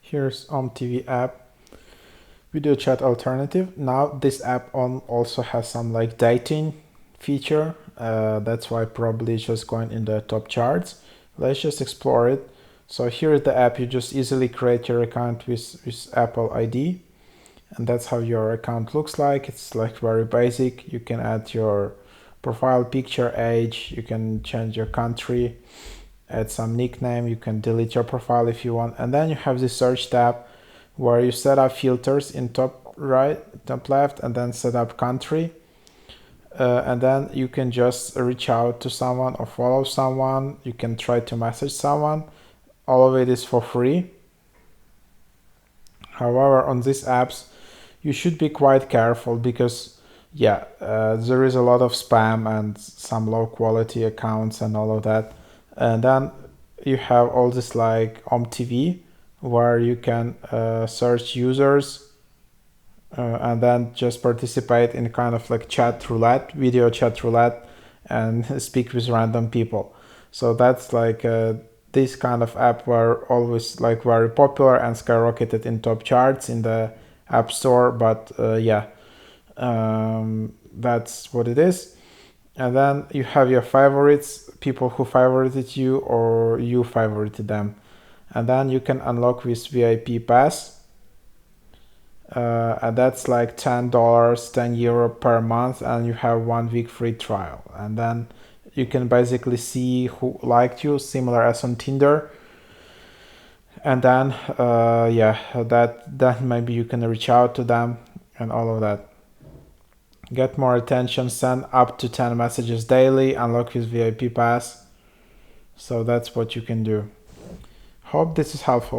Here's OmeTV app, video chat alternative. Now this app also has some like dating feature. That's why probably it's just going in the top charts. Let's just explore it. So here's the app. You just easily create your account with Apple ID, and that's how your account looks like. It's like very basic. You can add your profile picture, age, you can change your country, add some nickname, you can delete your profile if you want, and then you have the search tab where you set up filters in top right, top left, and then set up country, and then you can just reach out to someone or follow someone. You can try to message someone. All of it is for free. However, on these apps you should be quite careful because there is a lot of spam and some low quality accounts and all of that. And then you have all this like OmeTV where you can search users and then just participate in kind of like chat roulette, video chat roulette, and speak with random people. So that's like this kind of app were always like very popular and skyrocketed in top charts in the app store. But that's what it is. And then you have your favorites, people who favorited you or you favorited them. And then you can unlock with VIP pass. And that's like $10, €10 per month, and you have 1 week free trial. And then you can basically see who liked you, similar as on Tinder. And then that maybe you can reach out to them and all of that. Get more attention, send up to 10 messages daily, unlock with VIP pass. So that's what you can do. Hope this is helpful.